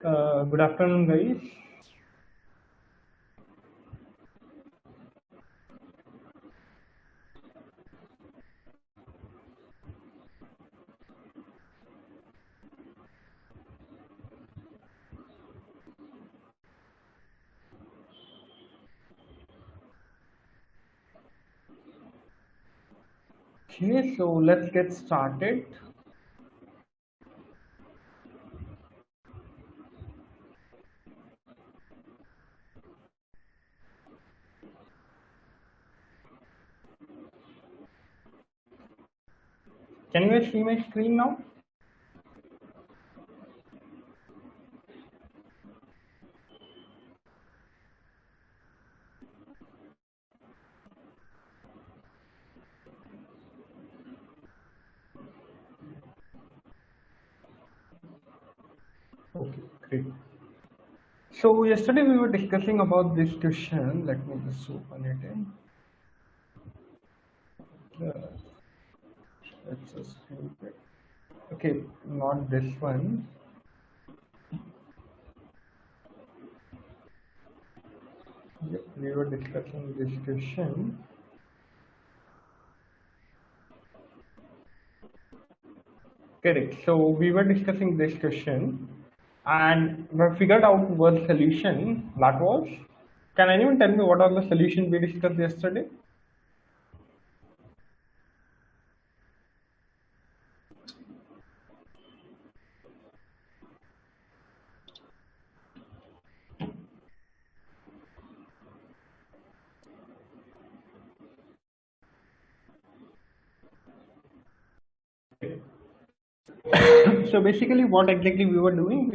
Good afternoon, guys. Okay, so let's get started. Can you guys see my screen now? Okay, great. So yesterday we were discussing about this question. Let me just open it in. Uh, let's just do it. Okay, not this one. Yep, we were discussing this question. Correct. So we were discussing this question and we figured out one solution. That was, can anyone tell me what are the solutions we discussed yesterday? So basically what exactly we were doing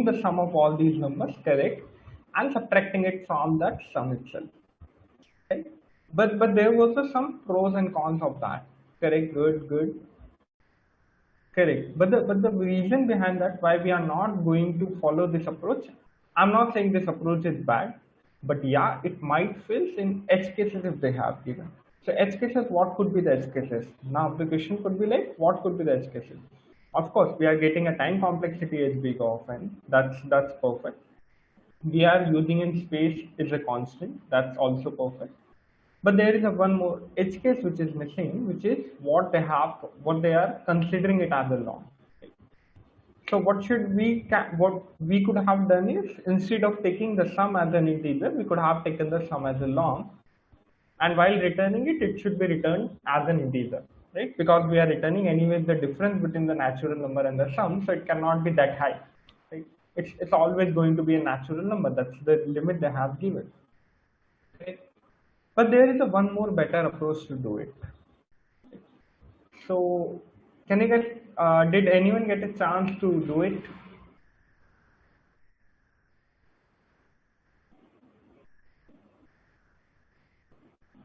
the sum of all these numbers, correct, and subtracting it from that sum itself, right? But there was some pros and cons of that, correct, good, correct. But the reason behind that why we are not going to follow this approach, I'm not saying this approach is bad, but yeah, it might fail in edge cases if they have given. So edge cases, what could be the edge cases? Now the question could be like, what could be the edge cases? Of course, we are getting a time complexity is big often. That's perfect. We are using in space is a constant. That's also perfect. But there is a one more edge case which is missing, which is what they are considering it as a long. So what we could have done is, instead of taking the sum as an integer, we could have taken the sum as a long, and while returning it, it should be returned as an integer, right? Because we are returning anyway the difference between the natural number and the sum, so it cannot be that high, right? It's always going to be a natural number. That's the limit they have given, right? But there is a one more better approach to do it. So can you get did anyone get a chance to do it?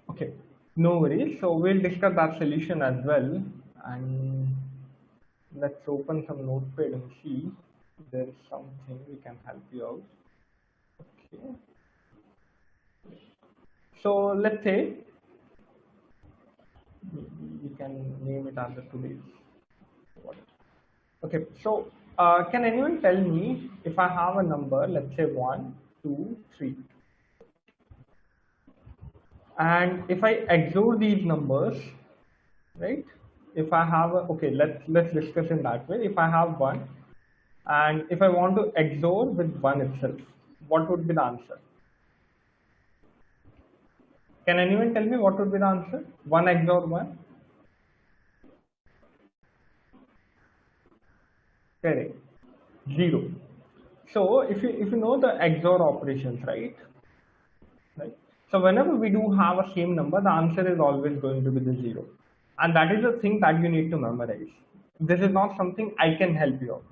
Okay, no worries. So we'll discuss that solution as well, and let's open some notepad and see if there is something we can help you out. Okay. So let's say we can name it as a today's. Okay. So can anyone tell me, if I have a number, let's say 1, 2, 3, and if I XOR these numbers, right? If I have a, okay, let's discuss in that way. If I have 1, and if I want to XOR with 1 itself, what would be the answer? Can anyone tell me what would be the answer? 1 XOR 1? Correct. 0. So if you know the XOR operations, right? Right. So whenever we do have a same number, the answer is always going to be the 0. And that is the thing that you need to memorize. This is not something I can help you out.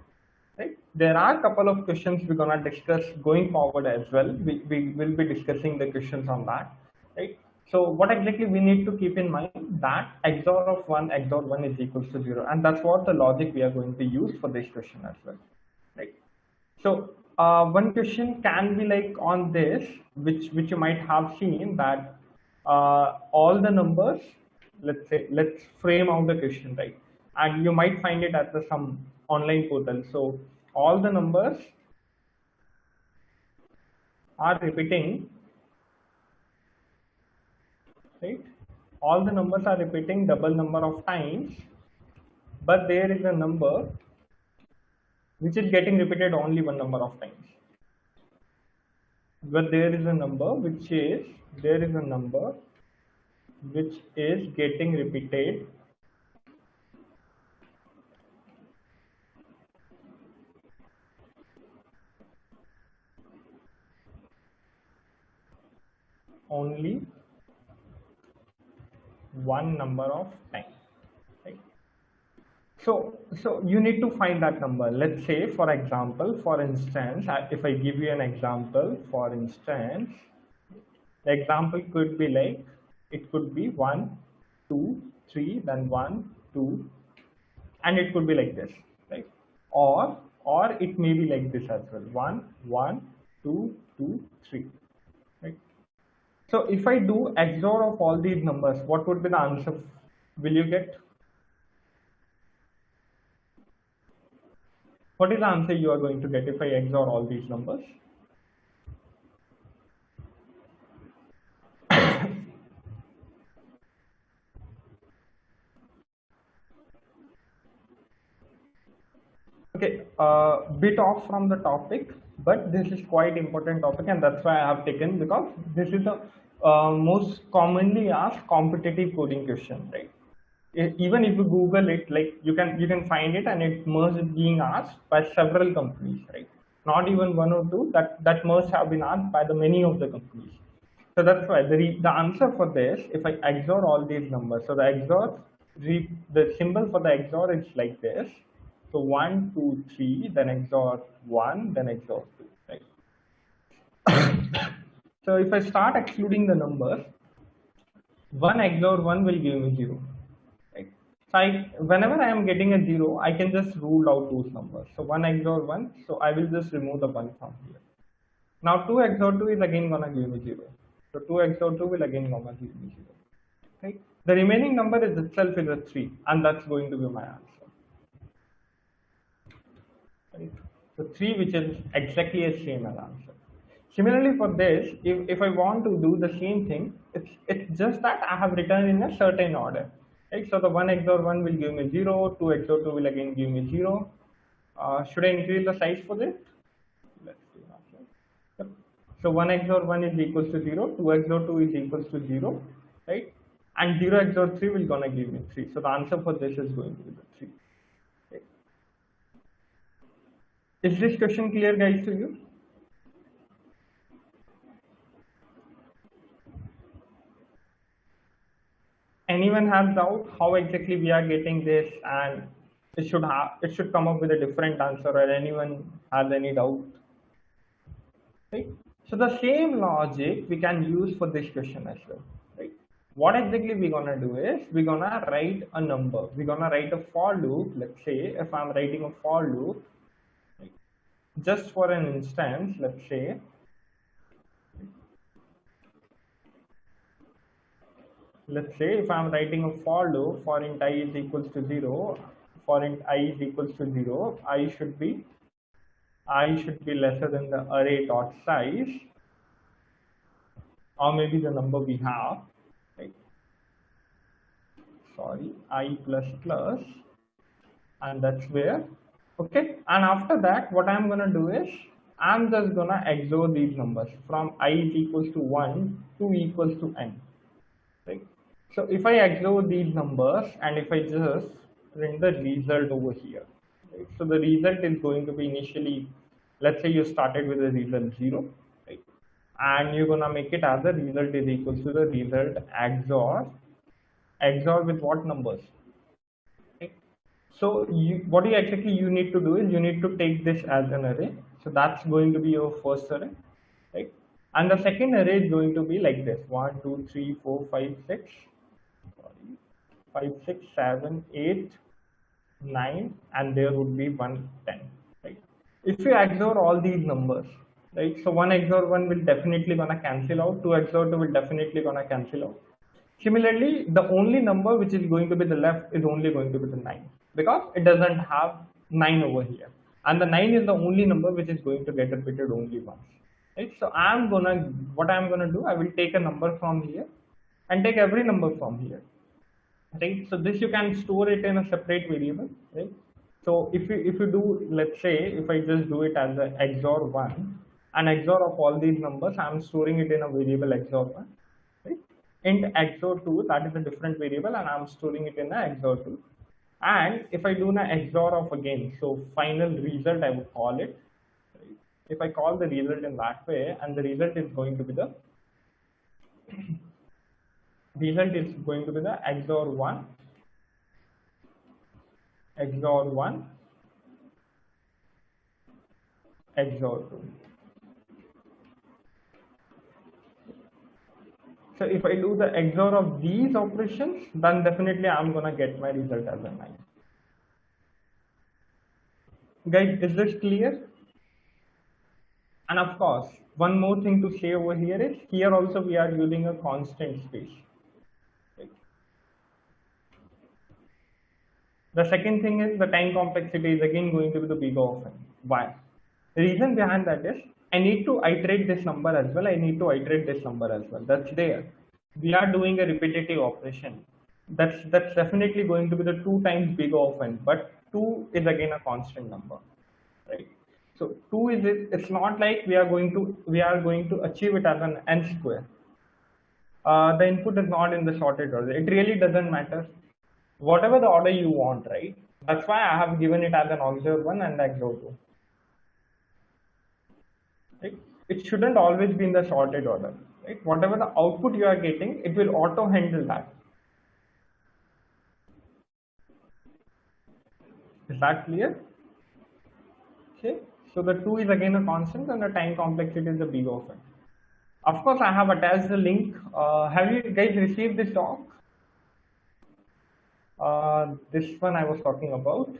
Right? There are a couple of questions we're gonna discuss going forward as well. We will be discussing the questions on that. Right? So what exactly we need to keep in mind, that XOR of 1 XOR 1 is equals to 0. And that's what the logic we are going to use for this question as well. Right? So one question can be like on this, which you might have seen, that all the numbers. Let's frame out the question, right, and you might find it at the some online portal. So all the numbers are repeating, right? All the numbers are repeating double number of times, but there is a number which is getting repeated only one number of times. But there is a number which is getting repeated only one number of times, right? So you need to find that number. Let's say, for example, for instance, if I give you an example, for instance, the example could be like, it could be 1, 2, 3, then 1, 2, and it could be like this, right? Or it may be like this as well, 1, 1, 2, 2, 3, right? So if I do XOR of all these numbers, what would be the answer will you get? What is the answer you are going to get if I XOR all these numbers? Okay, bit off from the topic, but this is quite important topic, and that's why I have taken, because this is the most commonly asked competitive coding question, right? Even if you Google it, like you can find it, and it must being asked by several companies, right? Not even one or two. That must have been asked by the many of the companies. So that's why the answer for this, if I XOR all these numbers, so the XOR, the symbol for the XOR is like this. So 1, 2, 3, then XOR 1, then XOR 2, right? So if I start excluding the numbers, 1 XOR 1 will give me 0, right? So whenever I am getting a 0, I can just rule out those numbers. So 1 XOR 1, so I will just remove the 1 from here. Now 2 XOR 2 is again gonna give me 0. So 2 XOR 2 will again gonna give me 0, right? The remaining number is itself is a 3, and that's going to be my answer, right? So 3, which is exactly the same as answer. Similarly for this, if I want to do the same thing, it's just that I have written in a certain order, right? So the 1 XOR 1 will give me 0, 2 XOR 2 will again give me 0. Should I increase the size for this? Let's see. Yep. So 1 XOR 1 is equals to 0, 2 XOR 2 is equals to 0, right? And 0 XOR 3 will gonna give me 3. So the answer for this is going to be the 3. Okay. Is this question clear, guys, to you? Anyone has doubt how exactly we are getting this, and it should come up with a different answer, or anyone has any doubt, right? So the same logic we can use for this question as well, right? What exactly we're gonna do is we're gonna write a number. We're gonna write a for loop. Let's say if I'm writing a for loop, right, just for an instance, let's say if I'm writing a for loop for int I is equals to 0, for int I is equals to 0, I should be lesser than the array dot size, or maybe the number we have, right? Sorry, I plus plus, and that's where, okay. And after that, what I'm gonna do is I'm just gonna XOR these numbers from I is equals to 1 to equals to n, right? So if I XOR these numbers, and if I just print the result over here, right? So the result is going to be initially, let's say you started with the result 0, right? And you're gonna make it as the result is equals to the result XOR with what numbers, right? So what you exactly you need to do is you need to take this as an array. So that's going to be your first array, right? And the second array is going to be like this: 1, 2, 3, 4, 5, 6. 5, 6, 7, 8, 9, and there would be 1, 10, right? If you XOR all these numbers, right? So 1 XOR 1 will definitely gonna cancel out, 2 XOR 2 will definitely gonna cancel out. Similarly, the only number which is going to be the left is only going to be the 9, because it doesn't have 9 over here. And the 9 is the only number which is going to get repeated only once. right? So what I'm gonna do, I will take a number from here and take every number from here, right? So this you can store it in a separate variable, right? So if you do, let's say if I just do it as a XOR one, an XOR of all these numbers, I'm storing it in a variable XOR one, right? Int XOR two, that is a different variable, and I'm storing it in a XOR two. And if I do an XOR of again, so final result I would call it, right? If I call the result in that way, and the result is going to be the XOR one, XOR one, XOR two. So if I do the XOR of these operations, then definitely I'm gonna get my result as a 9. Guys, is this clear? And of course, one more thing to say over here is, here also we are using a constant space. Right? The second thing is the time complexity is again going to be the big of n. Why? The reason behind that is, I need to iterate this number as well. I need to iterate this number as well. That's there. We are doing a repetitive operation. That's definitely going to be the 2 times big of n, but 2 is again a constant number, right? So 2 is it, it's not like we are going to achieve it as an n square. The input is not in the sorted order. It really doesn't matter. Whatever the order you want, right? That's why I have given it as an auxiliary 1 and auxiliary 2. Right? It shouldn't always be in the sorted order. Right? Whatever the output you are getting, it will auto handle that. Is that clear? Okay. So the 2 is again a constant and the time complexity is the big of it. Of course, I have attached the link. Have you guys received this doc? This one I was talking about,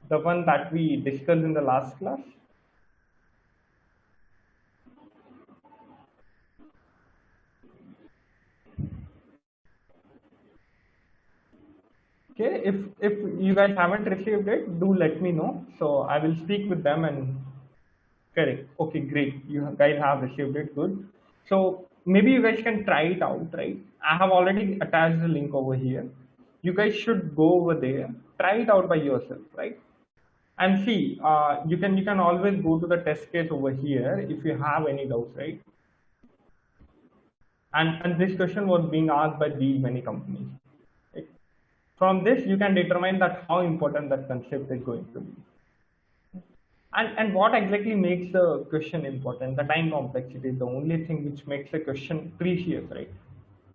the one that we discussed in the last class. Okay, if you guys haven't received it, do let me know. So I will speak with them and correct. Okay, great. You guys have received it. Good. So maybe you guys can try it out, right? I have already attached the link over here. You guys should go over there, try it out by yourself, right? And see, you can always go to the test case over here if you have any doubts, right? And this question was being asked by these many companies. Right? From this, you can determine that how important that concept is going to be. And what exactly makes the question important? The time complexity is the only thing which makes the question precious, right?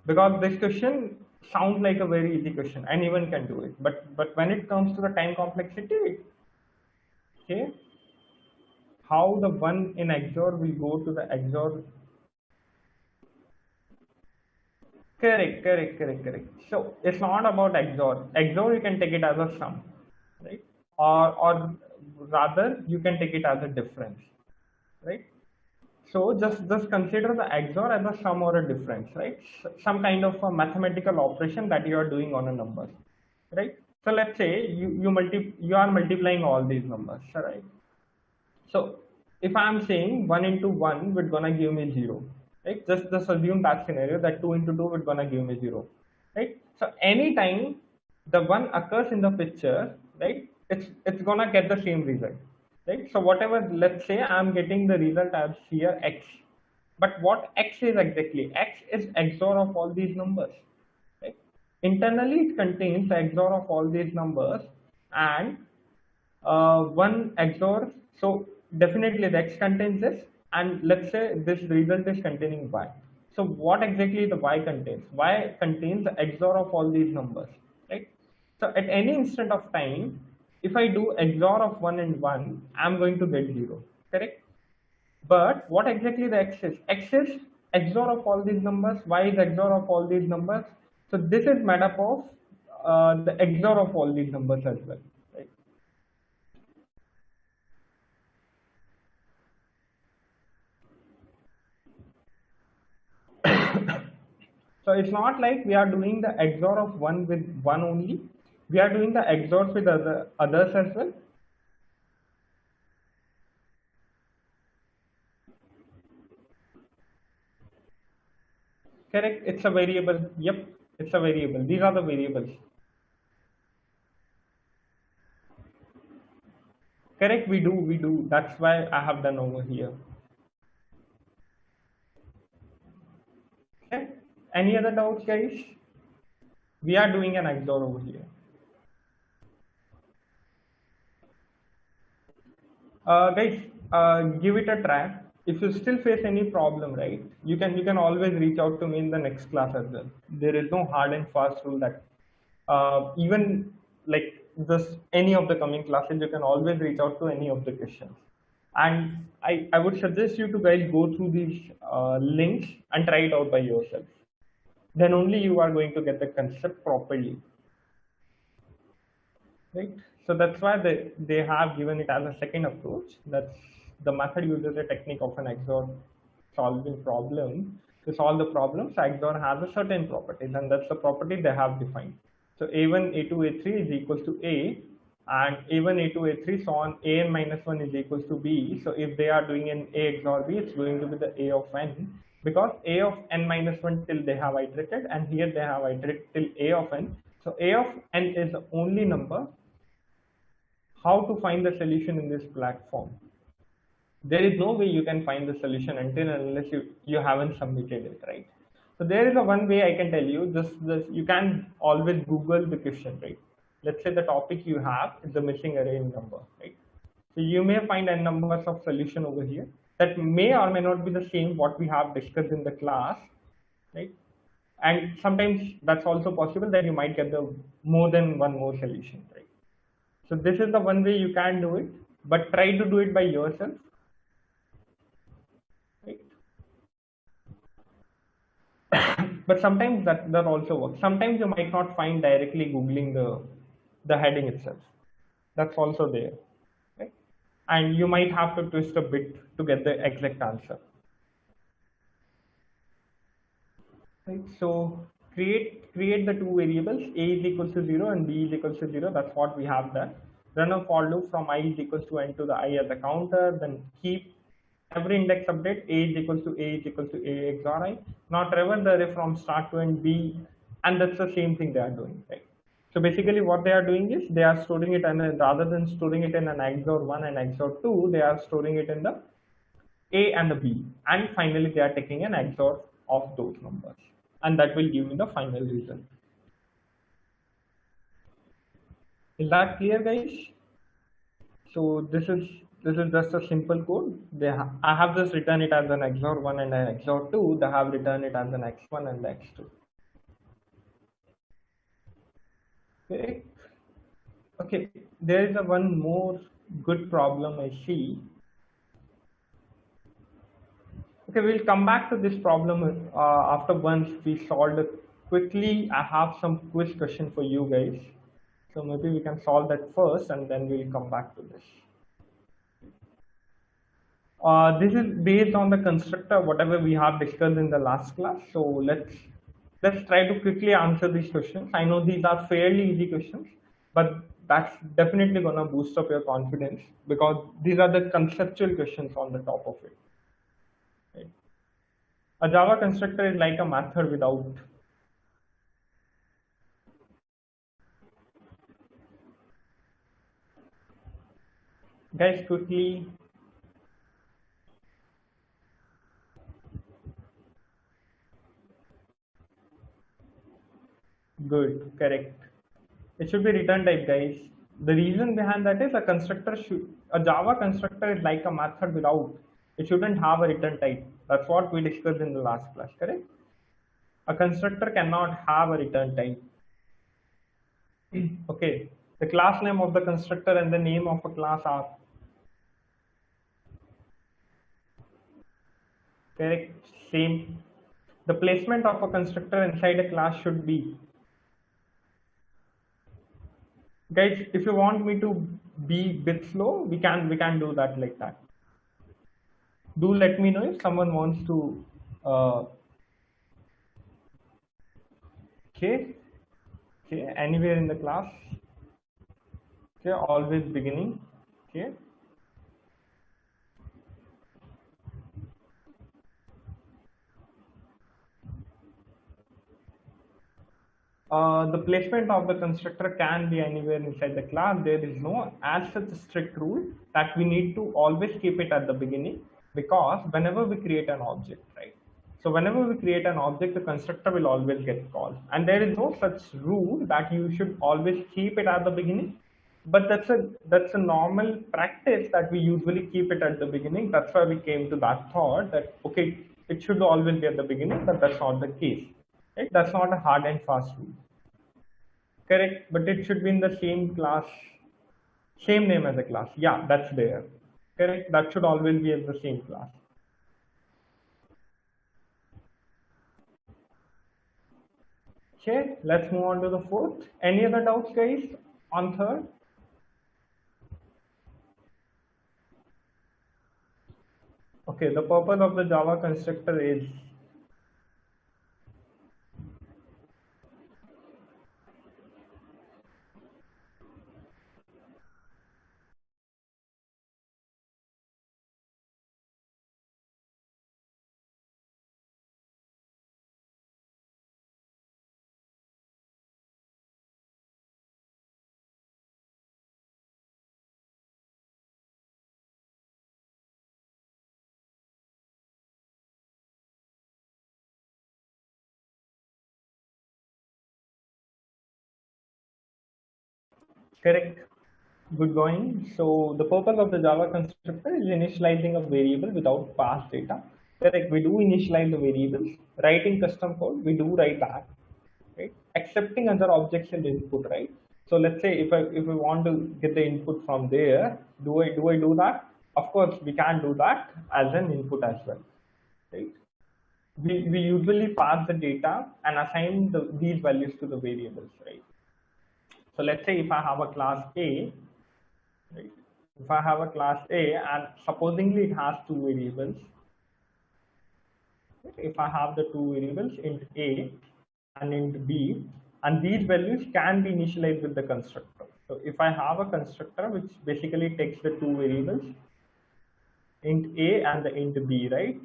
Because this question sounds like a very easy question, anyone can do it. But when it comes to the time complexity, okay, how the one in XOR will go to the XOR. Correct. So it's not about XOR. XOR you can take it as a sum, right? Or rather you can take it as a difference, right? So just consider the XOR as a sum or a difference, right? Some kind of a mathematical operation that you are doing on a number, right? So let's say you are multiplying all these numbers, right? So if I'm saying 1 into 1 would gonna give me 0, right? Just assume that scenario that 2 into 2 would gonna give me 0, right? So anytime the 1 occurs in the picture, right, it's gonna get the same result, right? So whatever, let's say I'm getting the result as here x, but what x is exactly? X is XOR of all these numbers, right? Internally it contains the XOR of all these numbers, and one XOR, so definitely the X contains this, and let's say this result is containing Y. So what exactly the Y contains? Y contains the XOR of all these numbers, right? So at any instant of time, if I do XOR of 1 and 1, I'm going to get 0, correct? But what exactly the X is? X is XOR of all these numbers, Y is XOR of all these numbers. So this is made up of the XOR of all these numbers as well, right? So it's not like we are doing the XOR of one with one only. We are doing the XORs with others as well. Correct. It's a variable. Yep. It's a variable. These are the variables. Correct. We do. We do. That's why I have done over here. Okay. Any other doubts, guys? We are doing an XOR over here. Guys, give it a try. If you still face any problem, right, you can always reach out to me in the next class as well. There is no hard and fast rule that even like just any of the coming classes, you can always reach out to any of the questions. And I would suggest you to guys go through these links and try it out by yourself. Then only you are going to get the concept properly, right? So that's why they have given it as a second approach. That's the method uses a technique of an XOR solving problem. To solve the problem, so XOR has a certain properties, and that's the property they have defined. So A1, A2, A3 is equals to A, and A1, A2, A3, so on An minus 1 is equals to B. So if they are doing an A XOR B, it's going to be the A of n, because A of n minus 1 till they have iterated, and here they have iterated till A of n. So A of n is the only number. How to find the solution in this platform? There is no way you can find the solution until and unless you haven't submitted it, right? So there is a one way I can tell you. Just you can always Google the question, right? Let's say the topic you have is the missing array number, right? So you may find n numbers of solution over here that may or may not be the same what we have discussed in the class, right? And sometimes that's also possible that you might get the more than one more solution, right? So this is the one way you can do it, but try to do it by yourself, right? But sometimes that also works. Sometimes you might not find directly Googling the heading itself. That's also there, right? And you might have to twist a bit to get the exact answer, right? So create the two variables, a is equals to 0 and b is equals to 0. That's what we have there. Run a for loop from I is equals to n to the I as a counter, then keep every index update a is equals to a is equals to a XOR I. Now traverse the array from start to end b, and that's the same thing they are doing, right? So basically what they are doing is they are storing it, and rather than storing it in an XOR 1 and XOR 2, they are storing it in the a and the b, and finally they are taking an XOR of those numbers, and that will give me the final result. Is that clear, guys? So this is just a simple code. I have just written it as an XOR 1 and an XOR 2. They have written it as an X1 and X2. Okay. Okay. There is a one more good problem I see. Okay, we'll come back to this problem after once we solved it quickly. I have some quiz question for you guys. So maybe we can solve that first and then we'll come back to this. This is based on the constructor, whatever we have discussed in the last class. So let's try to quickly answer these questions. I know these are fairly easy questions, but that's definitely gonna boost up your confidence because these are the conceptual questions on the top of it. Right? A Java constructor is like a method without. Guys, quickly. Good, correct. It should be return type, guys. The reason behind that is a Java constructor is like a method without. It shouldn't have a return type. That's what we discussed in the last class, correct? A constructor cannot have a return type. Okay. The class name of the constructor and the name of a class are correct. Same. The placement of a constructor inside a class should be. Guys, if you want me to be bit slow, we can do that like that. Do let me know if someone wants to okay anywhere in the class, okay, always beginning, okay. The placement of the constructor can be anywhere inside the class. There is no as such strict rule that we need to always keep it at the beginning, because whenever we create an object, right? So whenever we create an object, the constructor will always get called, and there is no such rule that you should always keep it at the beginning. But that's a normal practice that we usually keep it at the beginning. That's why we came to that thought that okay, it should always be at the beginning, but that's not the case. Right? That's not a hard and fast rule. Correct, but it should be in the same class, same name as a class. Yeah, that's there. Correct, that should always be in the same class. Okay, let's move on to the fourth. Any other doubts, guys, on third? Okay, the purpose of the Java constructor is correct. Good going. So the purpose of the Java constructor is initializing a variable without past data. Correct. We do initialize the variables. Writing custom code, we do write that. Right? Accepting other objects and input, right? So let's say if I want to get the input from there, do I do that? Of course, we can do that as an input as well, right? We usually pass the data and assign these values to the variables, right? So let's say if I have a class A, right? If I have a class A and supposingly it has two variables, if I have the two variables int A and int B, and these values can be initialized with the constructor. So if I have a constructor which basically takes the two variables int A and the int B, right?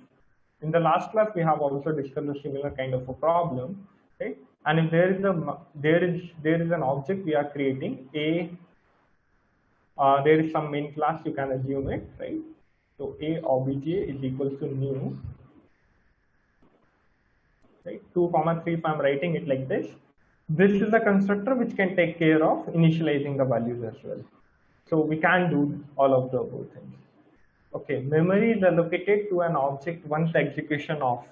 In the last class we have also discussed a similar kind of a problem, right? And if there is an object we are creating A, there is some main class, you can assume it, right? So A obj is equals to new, right? 2 comma 3, if I'm writing it like this, this is a constructor which can take care of initializing the values as well. So we can do all of the above things. Okay, memory is allocated to an object once the execution of.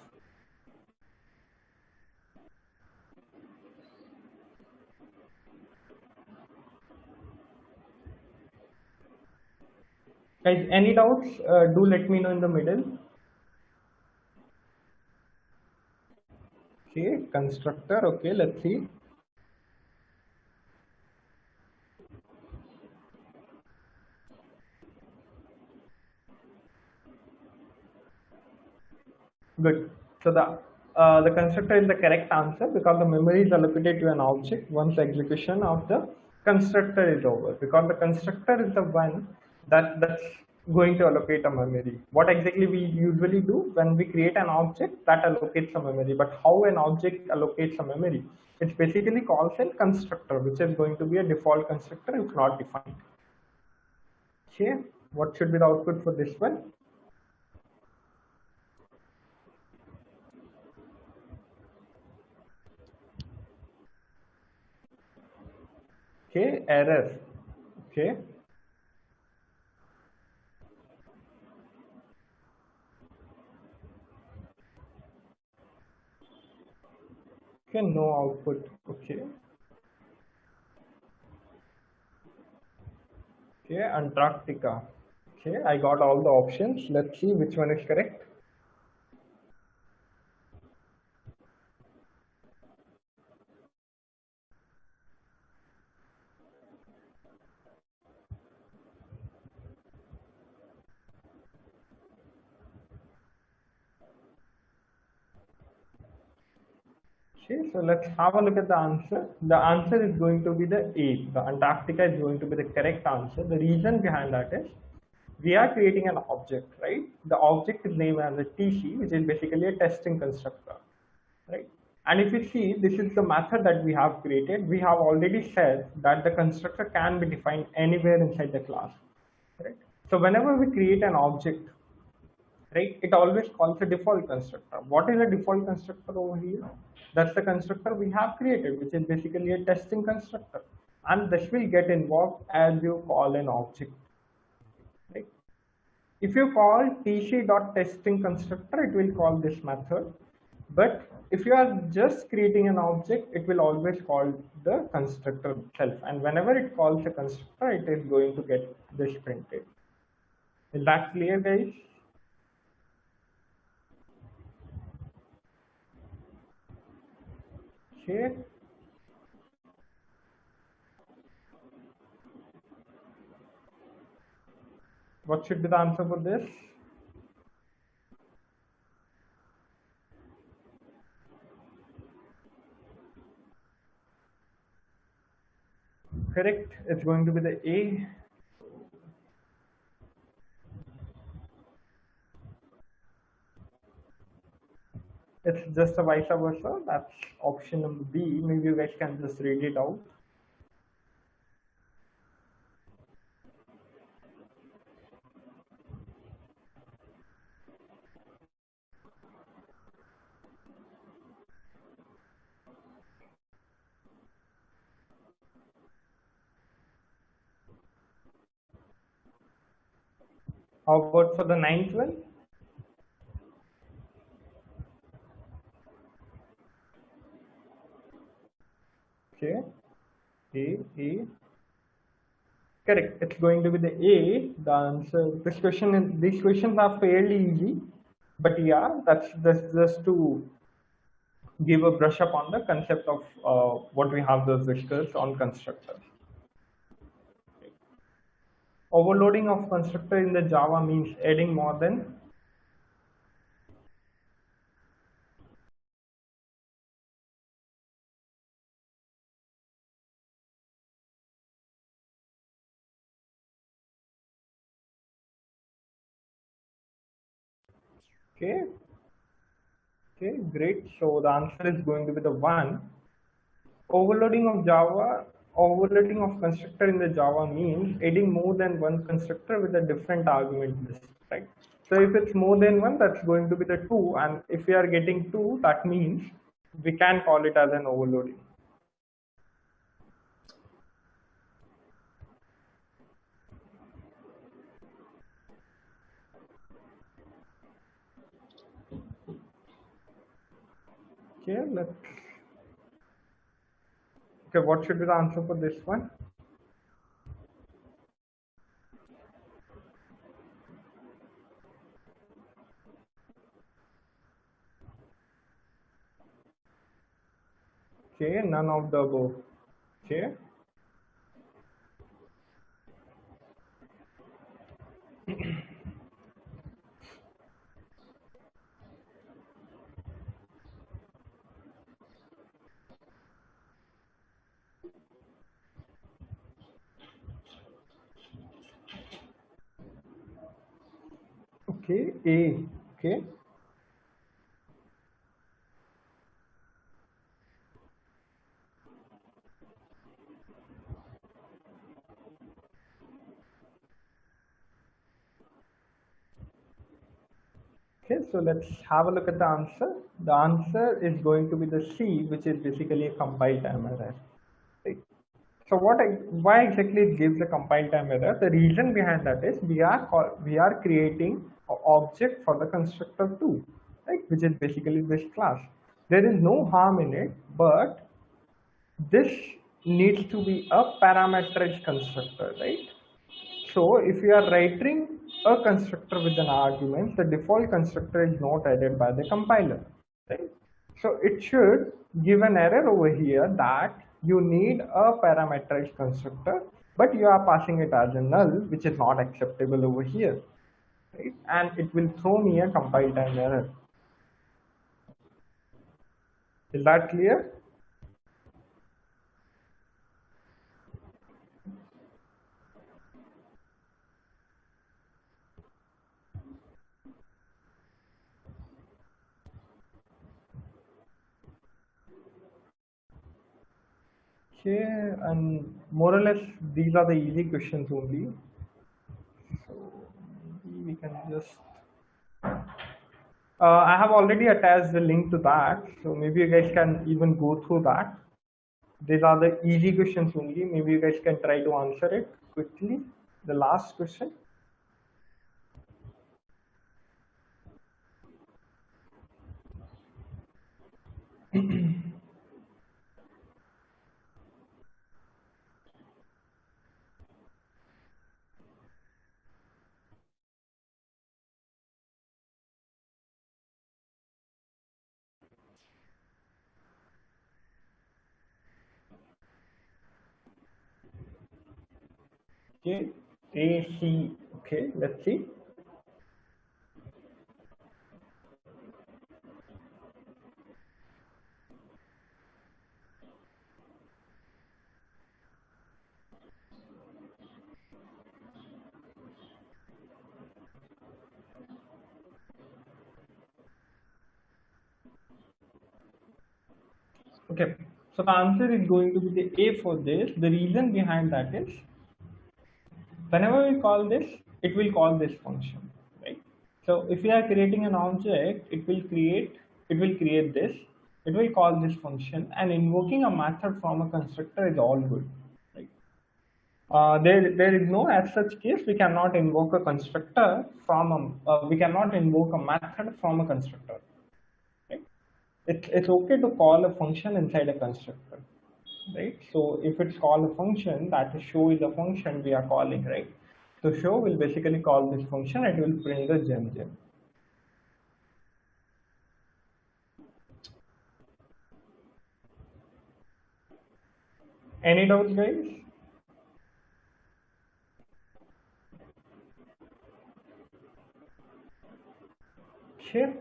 Guys, any doubts? Do let me know in the middle. Okay, constructor. Okay, let's see. Good. So the constructor is the correct answer because the memory is allocated to an object once the execution of the constructor is over. Because the constructor is the one that's going to allocate a memory. What exactly we usually do when we create an object that allocates a memory, but how an object allocates a memory? It's basically calls a constructor, which is going to be a default constructor if not defined. Okay, what should be the output for this one? Okay, error. Okay. Okay, no output. Okay. Okay, Antarctica. Okay, I got all the options. Let's see which one is correct. Okay, so let's have a look at the answer. The answer is going to be the A. The Antarctica is going to be the correct answer. The reason behind that is we are creating an object, right? The object is named as a TC, which is basically a testing constructor, right? And if you see, this is the method that we have created. We have already said that the constructor can be defined anywhere inside the class, right? So whenever we create an object, right, it always calls a default constructor. What is a default constructor over here? That's the constructor we have created, which is basically a testing constructor. And this will get invoked as you call an object, right? If you call tc.testing constructor, it will call this method. But if you are just creating an object, it will always call the constructor itself. And whenever it calls a constructor, it is going to get this printed. Is that clear, guys? Okay. What should be the answer for this? Correct. It's going to be the A. It's just a vice versa. That's option number B. Maybe you guys can just read it out. How about for the ninth one? Okay. A. Correct. It's going to be the A. The answer. This question is. These questions are fairly easy, but yeah, that's just to give a brush up on the concept of what we have just discussed on constructors. Overloading of constructor in the Java means adding more than. Okay. Okay, great. So the answer is going to be the one. Overloading of constructor in the Java means adding more than one constructor with a different argument list, right? So if it's more than one, that's going to be the two. And if we are getting two, that means we can call it as an overloading. Okay, okay, what should be the answer for this one? Okay, none of the above. Okay. Okay, A. Okay. Okay, so let's have a look at the answer. The answer is going to be the C, which is basically a compile time error. Right? So why exactly it gives a compile time error? The reason behind that is we are creating an object for the constructor too, right? Which is basically this class. There is no harm in it, but this needs to be a parameterized constructor, right? So if you are writing a constructor with an argument, the default constructor is not added by the compiler, right? So it should give an error over here that you need a parameterized constructor, but you are passing it as a null, which is not acceptable over here, right? And it will throw me a compile time error. Is that clear? Okay, and more or less these are the easy questions only. So maybe we can just. I have already attached the link to that, so maybe you guys can even go through that. These are the easy questions only. Maybe you guys can try to answer it quickly. The last question. Okay, A, C. Okay, let's see. Okay, so the answer is going to be the A for this. The reason behind that is whenever we call this, it will call this function, right? So if we are creating an object, it will create this, it will call this function, and invoking a method from a constructor is all good, right? There is no as such case we cannot invoke a constructor from we cannot invoke a method from a constructor, right? It's okay to call a function inside a constructor, right? So if it's called a function, that is show is a function we are calling, right? So show will basically call this function and it will print the gem. Any doubts, guys? Sure.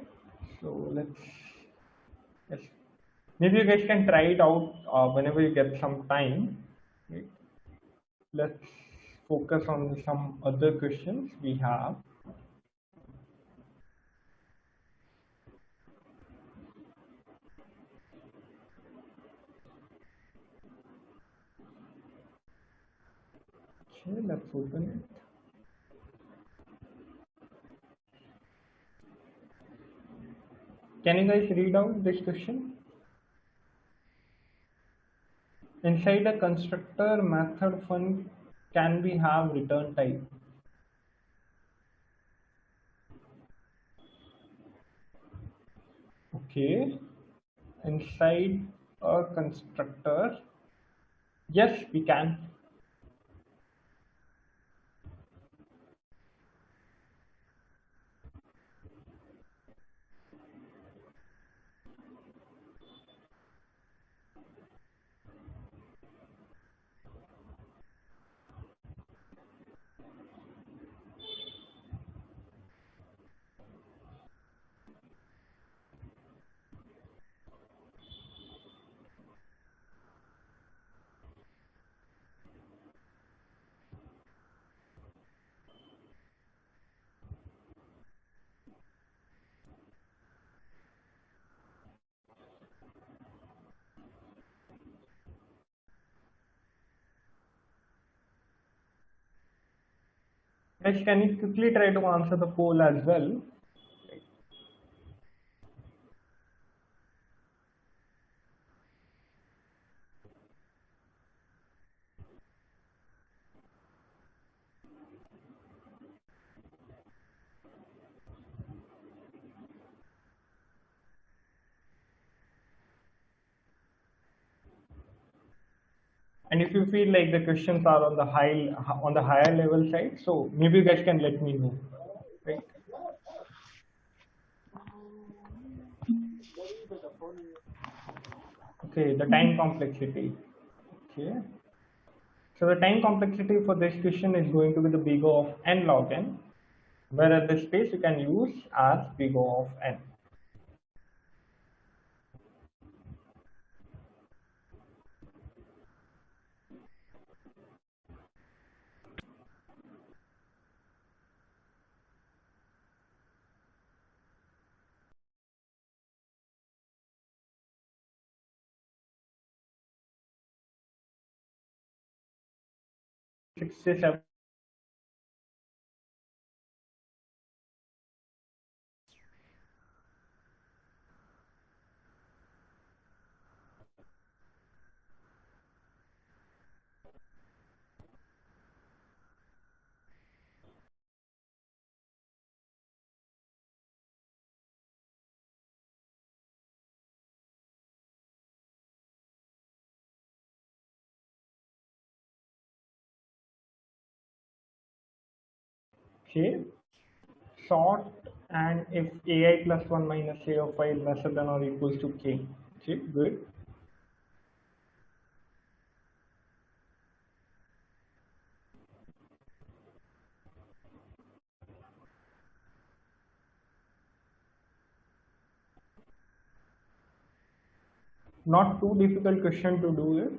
So yes. Maybe you guys can try it out whenever you get some time. Right? Let's focus on some other questions we have. Okay, let's open it. Can you guys read out this question? Inside a constructor method fun can we have return type? Okay. Inside a constructor, yes, we can. Guys, can you quickly try to answer the poll as well? And if you feel like the questions are on the higher level side, so maybe you guys can let me know. Right? Okay, the time complexity. Okay. So the time complexity for this question is going to be the big O of n log n, whereas the space you can use as big O of n. 67. Okay, sort and if ai plus 1 minus a of I is lesser than or equals to k. Okay, good. Not too difficult question to do it.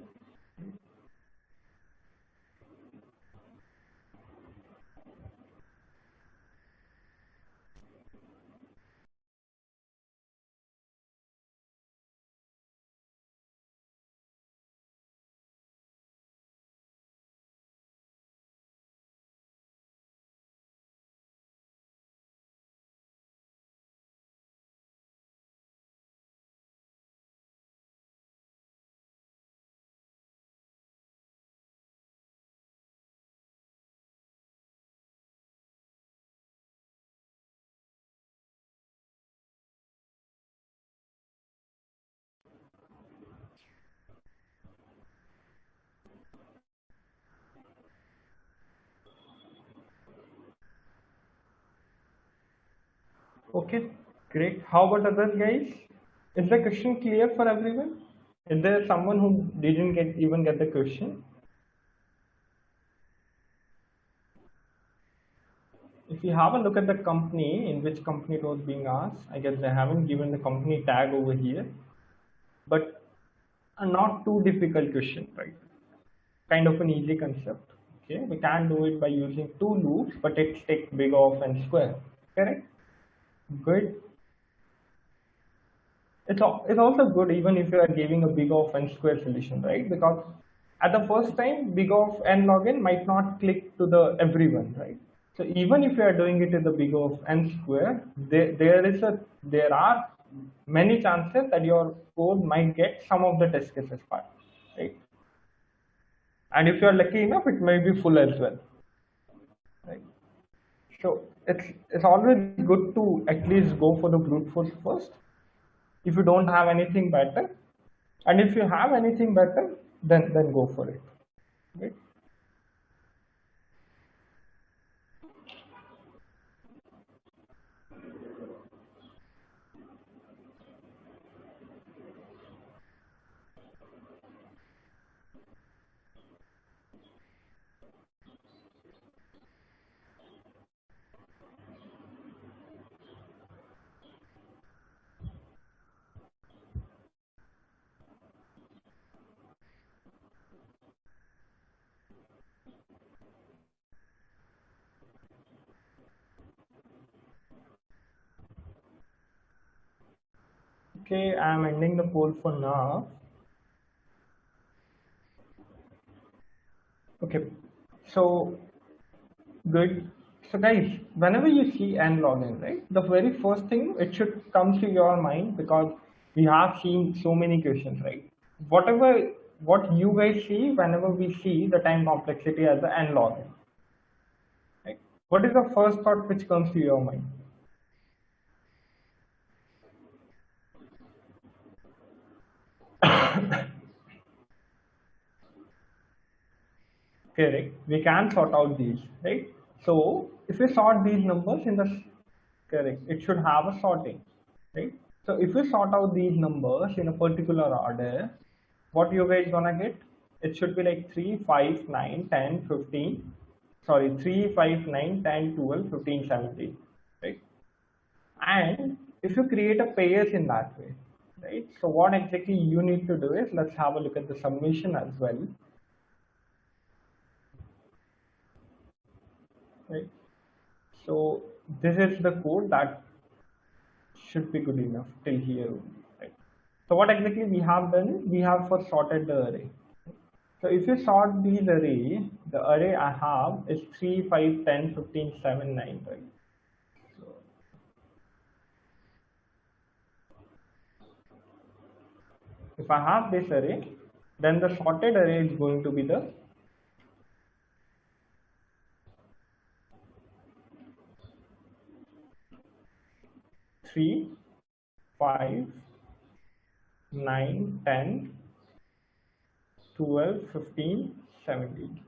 Okay, great. How about others, guys? Is the question clear for everyone? Is there someone who didn't even get the question? If you have a look at the company, in which company it was being asked, I guess they haven't given the company tag over here, but a not too difficult question, right? Kind of an easy concept. Okay, we can do it by using two loops, but it's take big of and square. Correct? Good. It's also good even if you are giving a big of n square solution, right? Because at the first time, big of n log n might not click to the everyone, right? So even if you are doing it in the big of n square, there are many chances that your code might get some of the test cases part, right? And if you are lucky enough, it may be full as well, right? So it's always good to at least go for the brute force first if you don't have anything better, and if you have anything better, then go for it, right? Okay, I'm ending the poll for now. Okay, so good. So guys, whenever you see n log n, right, the very first thing it should come to your mind, because we have seen so many questions, right? Whatever, what you guys see whenever we see the time complexity as the n log n, right? What is the first thought which comes to your mind? Correct. We can sort out these, right? So if we sort these numbers in the correct, it should have a sorting, right? So if we sort out these numbers in a particular order, what you guys gonna get? It should be like 3, 5, 9, 10, 15. Sorry, 3, 5, 9, 10, 12, 15, 17, right? And if you create a pairs in that way, right? So what exactly you need to do is, let's have a look at the summation as well, right? So this is the code that should be good enough till here only, right? So what exactly we have done? We have first sorted the array. So if you sort these array, the array I have is 3, 5, 10, 15, 7, 9, right? So if I have this array, then the sorted array is going to be the 3, 5, 9, 10, 12, 15, 17.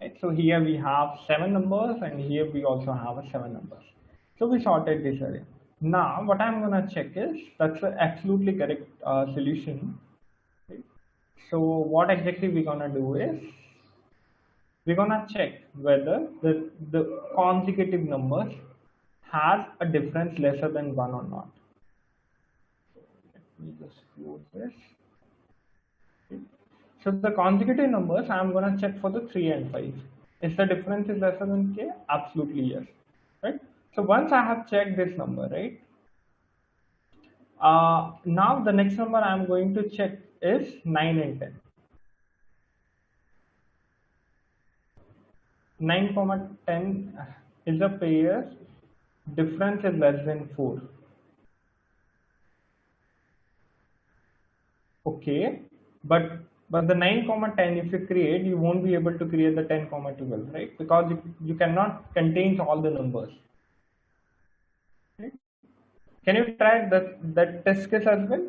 Right? So here we have 7 numbers and here we also have a 7 numbers. So we sorted this array. Now what I'm gonna check is that's the absolutely correct solution. Right? So what exactly we're gonna do is we're gonna check whether the consecutive numbers has a difference lesser than 1 or not. So let me just close this. So the consecutive numbers, I'm going to check for the 3 and 5. Is the difference is lesser than k? Absolutely yes. Right? So once I have checked this number, right? Now the next number I'm going to check is 9 and 10. 9 comma 10 is a pair. Difference is less than 4. Okay, but the 9 comma 10 if you create, you won't be able to create the 10 comma 12, right? Because you cannot contain all the numbers. Right? Can you try that test case as well?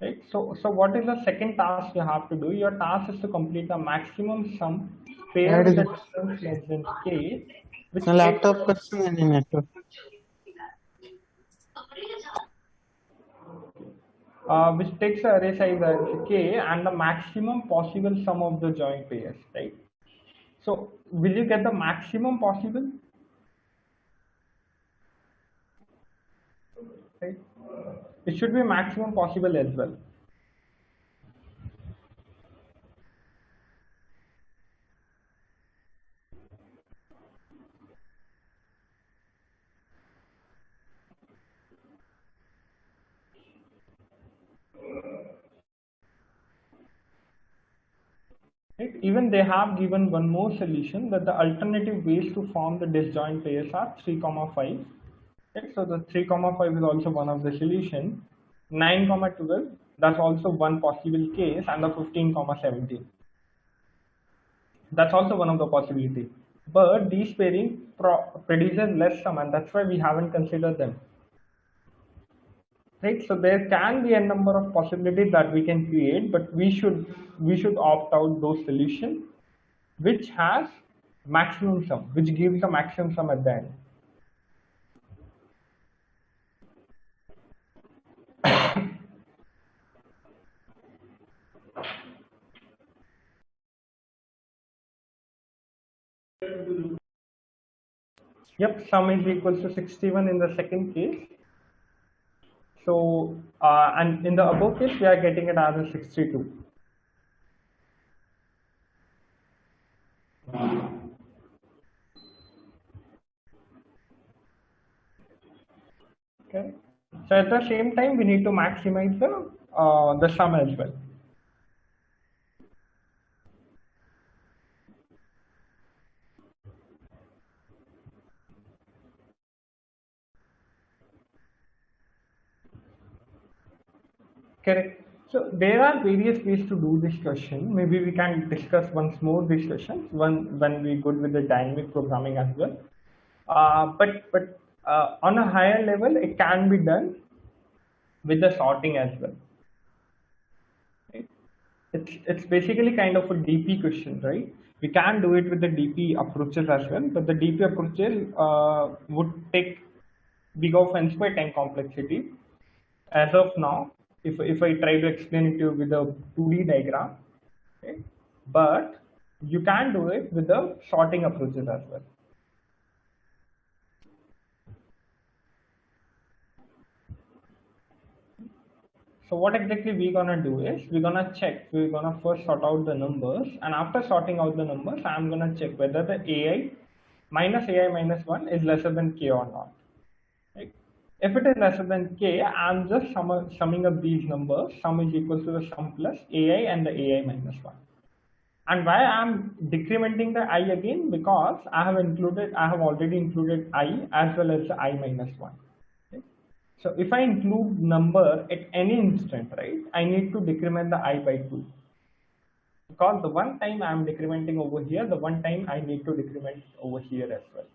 Right. So what is the second task you have to do? Your task is to complete the maximum sum pair Add with is a difference less than k, which a takes laptop question and a network. the array size as k and the maximum possible sum of the joint pairs, right? So will you get the maximum possible? Right? It should be maximum possible as well. Right? Even they have given one more solution that the alternative ways to form the disjoint pairs are 3 comma 5. Right? So the 3 comma 5 is also one of the solution. 9 comma 12, that's also one possible case, and the 15 comma 17. That's also one of the possibility. But these pairing produces less sum, and that's why we haven't considered them. Right? So there can be a number of possibilities that we can create, but we should opt out those solutions which has maximum sum, which gives the maximum sum at the end. Yep, sum is equals to 61 in the second case. So, and in the above case, we are getting it as a 62. Okay. So at the same time, we need to maximize the sum as well. Correct. So there are various ways to do this question. Maybe we can discuss once more these questions when we good with the dynamic programming as well. But on a higher level, it can be done with the sorting as well. Right? It's basically kind of a DP question, right? We can do it with the DP approaches as well, but the DP approaches would take big of n square 10 complexity. As of now, if I try to explain it to you with a 2D diagram, okay? But you can do it with the sorting approaches as well. So what exactly we're gonna do is we're gonna check. We're gonna first sort out the numbers, and after sorting out the numbers, I'm gonna check whether the AI minus one is lesser than k or not. Right? If it is lesser than k, I'm just summing up these numbers. Sum is equal to the sum plus AI and the AI minus one. And why I'm decrementing the I again? Because I have already included I as well as the I minus one. Okay? So if I include number at any instant, right, I need to decrement the I by 2. Because the one time I'm decrementing over here, the one time I need to decrement over here as well.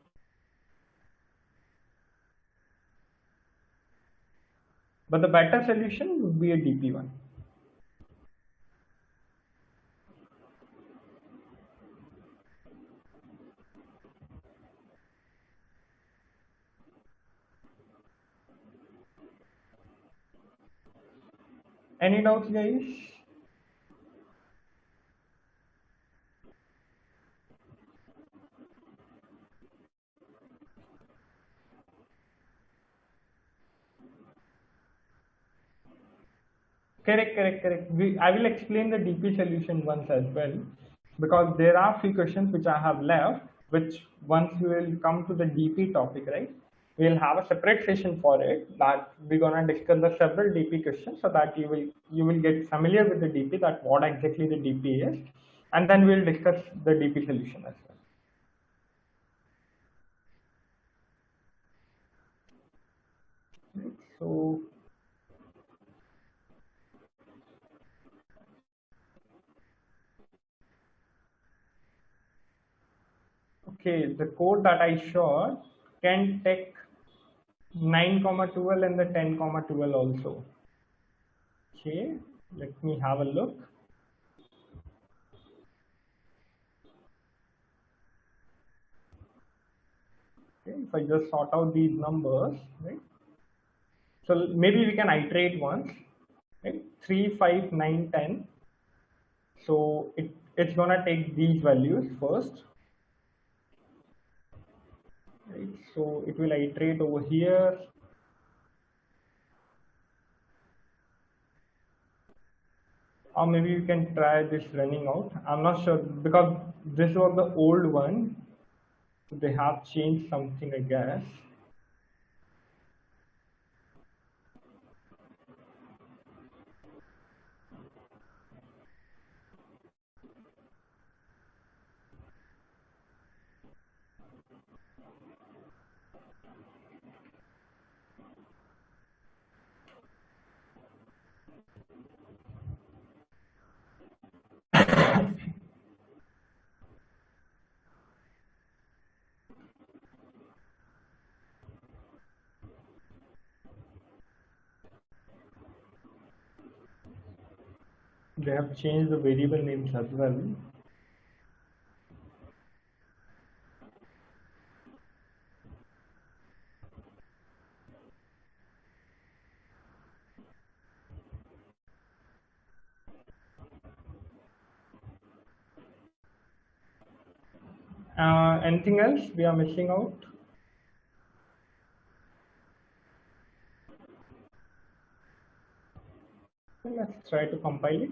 But the better solution would be a DP1. Any doubts, guys? Correct. I will explain the DP solution once as well, because there are few questions which I have left, which once we will come to the DP topic, right, we'll have a separate session for it, that we're gonna discuss the several DP questions, so that you will get familiar with the DP, that what exactly the DP is, and then we'll discuss the DP solution as well. Right? So okay, the code that I showed can take 9,12 and the 10,12 also. Okay, let me have a look. Okay, if I just sort out these numbers, right? So maybe we can iterate once, right? 3, 5, 9, 10. So it's gonna take these values first, right? So it will iterate over here. Or maybe you can try this running out. I'm not sure, because this was the old one. So they have changed something, I guess. They have changed the variable names as well. Anything else we are missing out? Let's try to compile it.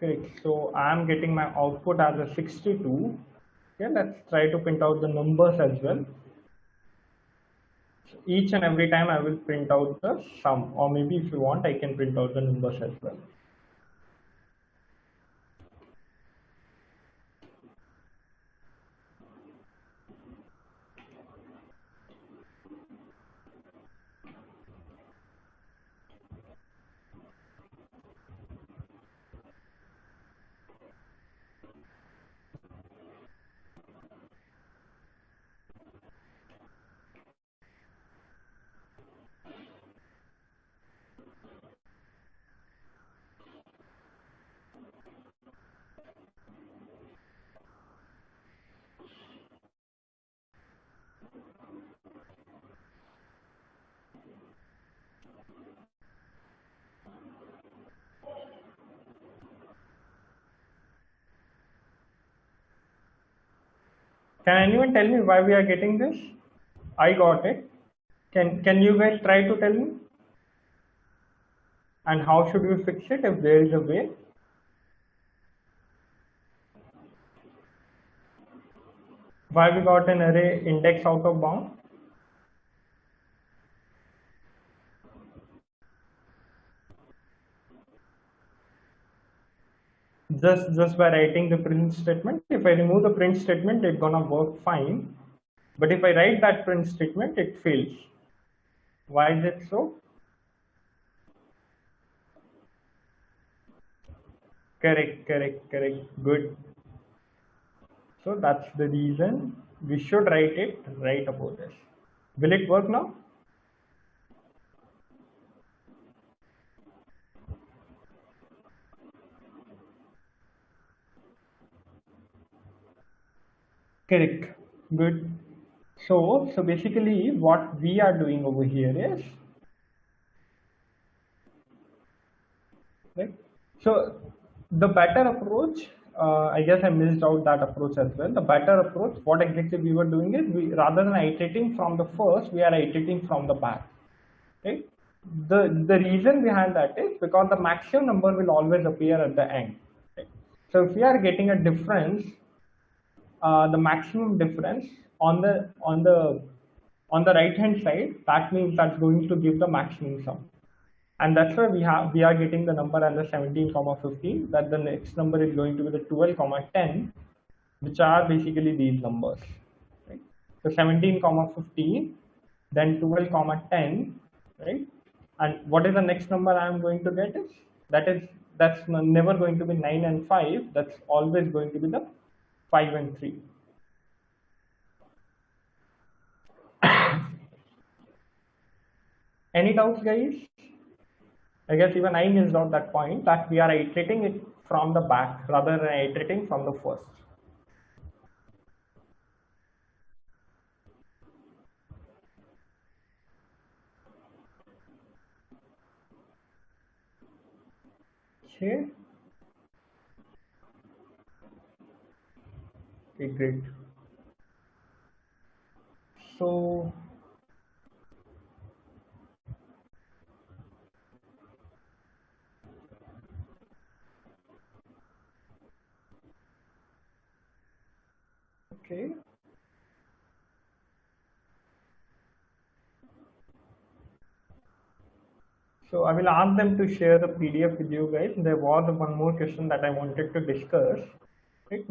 Okay, so I'm getting my output as a 62. Okay, let's try to print out the numbers as well. So each and every time I will print out the sum, or maybe if you want, I can print out the numbers as well. Can anyone tell me why we are getting this? I got it. Can you guys try to tell me? And how should we fix it if there is a way? Why we got an array index out of bound? Just by writing the print statement. If I remove the print statement, it's gonna work fine. But if I write that print statement, it fails. Why is it so? Correct. Good. So that's the reason we should write it right about this. Will it work now? Correct. Good. So basically what we are doing over here is, right? So the better approach, I guess I missed out that approach as well. The better approach, what exactly we were doing is, we rather than iterating from the first, we are iterating from the back, right? The reason behind that is because the maximum number will always appear at the end, right? So if we are getting a difference, the maximum difference on the right hand side, that means that's going to give the maximum sum. And that's why we are getting the number as the 17 comma 15, that the next number is going to be the 12 comma 10, which are basically these numbers, right? So 17 comma 15, then 12 comma 10, right? And what is the next number I am going to get is, that's never going to be 9 and 5, that's always going to be the 5 and 3. Any doubts, guys? I guess even I missed out that point, that we are iterating it from the back rather than iterating from the first. Okay. Okay, great. So okay. So I will ask them to share the PDF with you guys. There was one more question that I wanted to discuss. Right?